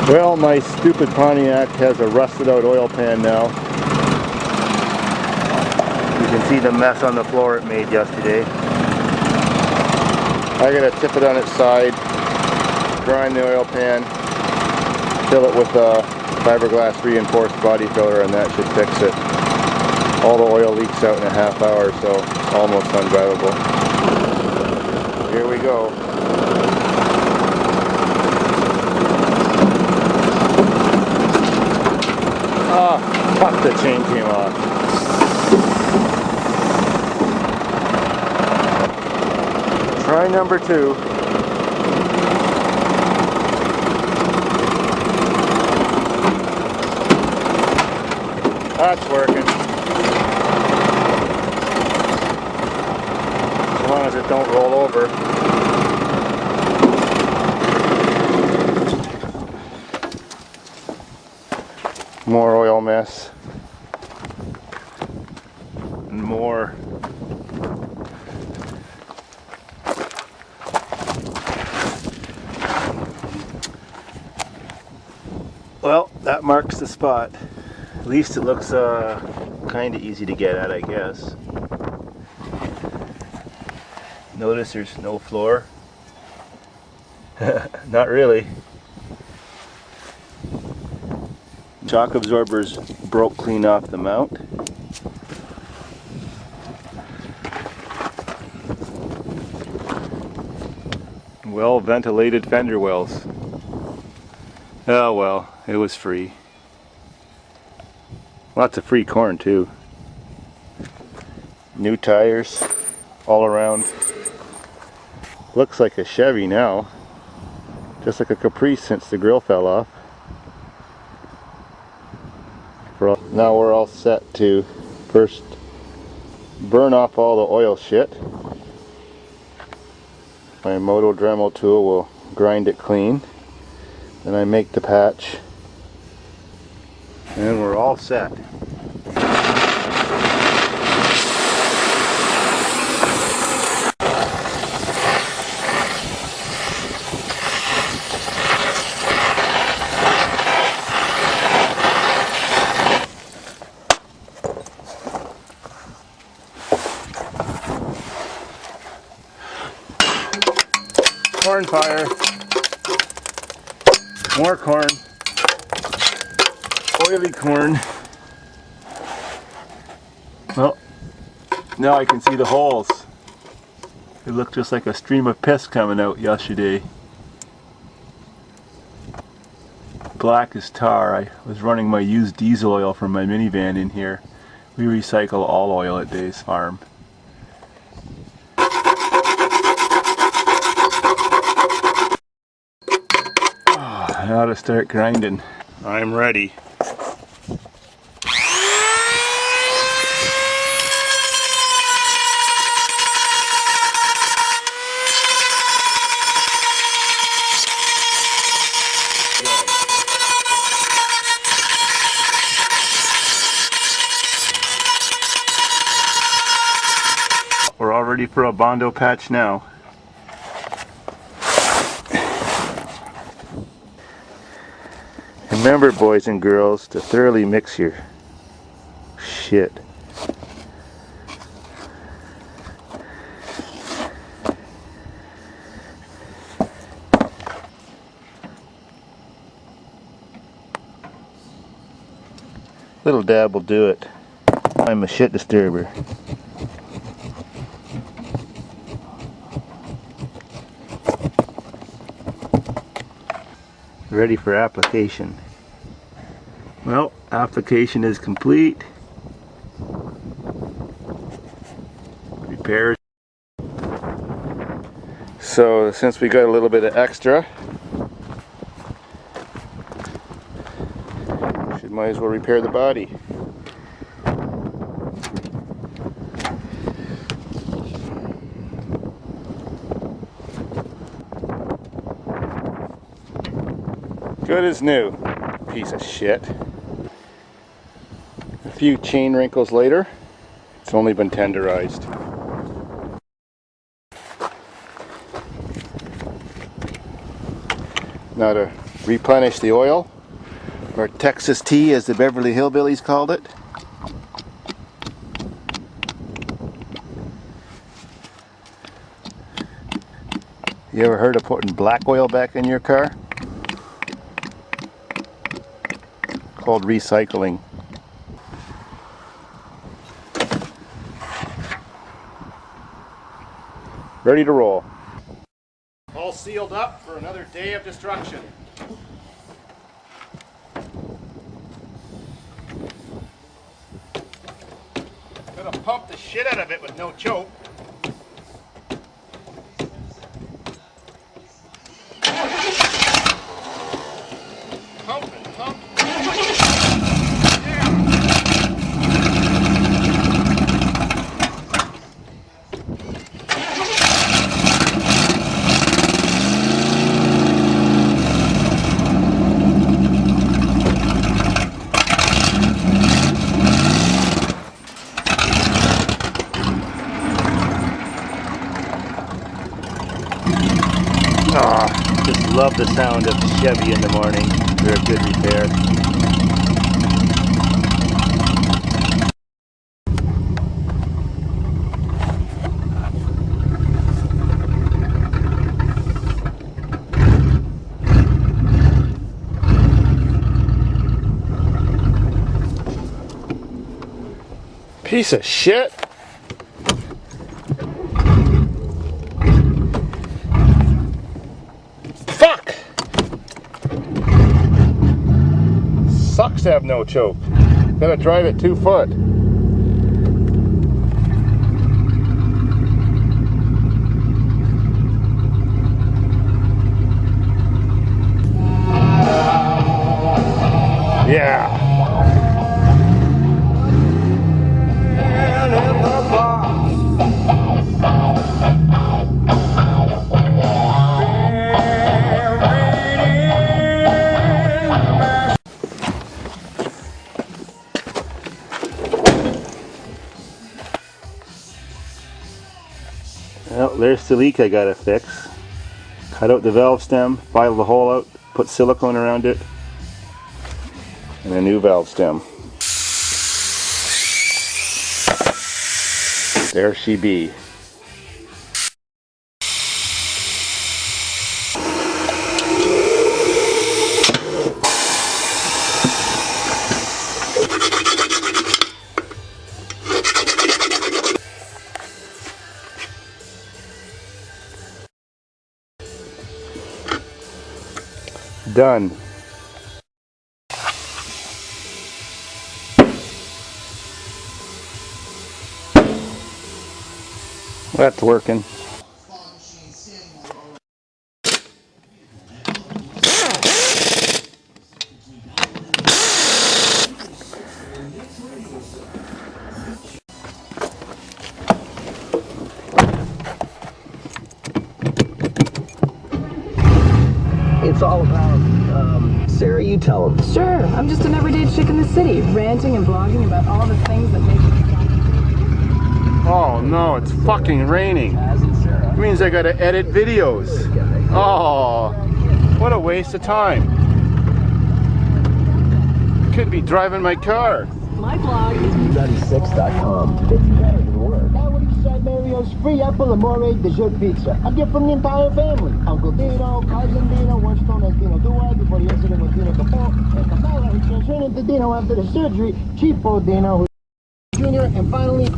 Well, my stupid Pontiac has a rusted out oil pan now. You can see the mess on the floor it made yesterday. I gotta tip it on its side, grind the oil pan, fill it with a fiberglass reinforced body filler, and that should fix it. All the oil leaks out in a half hour, so it's almost undrivable. Here we go. Fuck, the chain came off. Try number 2. That's working. As long as it don't roll over. More oil mess. And more. Well, that marks the spot. At least it looks kind of easy to get at, I guess. Notice there's no floor. Not really. Shock absorbers broke clean off the mount. Well ventilated fender wells. Oh well, it was free. Lots of free corn too. New tires all around. Looks like a Chevy now. Just like a Caprice since the grill fell off. Now we're all set to first burn off all the oil shit. My Moto Dremel tool will grind it clean. Then I make the patch. And we're all set. Corn fire. More corn. Oily corn. Well, now I can see the holes. It looked just like a stream of piss coming out yesterday. Black as tar. I was running my used diesel oil from my minivan in here. We recycle all oil at Dave's Farm. Now to start grinding. I'm ready. We're all ready for a Bondo patch now. Remember, boys and girls, to thoroughly mix your shit. Little dab will do it. I'm a shit disturber. Ready for application. Well, application is complete. Repairs. So since we got a little bit of extra, might as well repair the body. Good as new. Piece of shit. A few chain wrinkles later, it's only been tenderized. Now to replenish the oil, or Texas tea as the Beverly Hillbillies called it. You ever heard of putting black oil back in your car? Called recycling. Ready to roll. All sealed up for another day of destruction. Gonna pump the shit out of it with no choke. Pump and pump. Just love the sound of Chevy in the morning. They're a good repair. Piece of shit. Fuck! Sucks to have no choke. Gotta drive it 2 foot. Yeah. Well, there's the leak I gotta fix. Cut out the valve stem, file the hole out, put silicone around it, and a new valve stem. There she be. Done. That's working. It's all about, Sarah, you tell them. Sure, I'm just an everyday chick in the city, ranting and blogging about all the things that make me... Oh no, it's fucking raining. It means I gotta edit videos. Oh, what a waste of time. Could be driving my car. My blog is... 96.com. It's better than work. Mario's free apple amore dessert pizza. A gift from the entire family. Uncle Dino, Cousin Dino, one stone as Dino Duarte before the incident with Dino Capo, and Camilla, who transferred into Dino after the surgery, Cheapo Dino, Jr., and finally...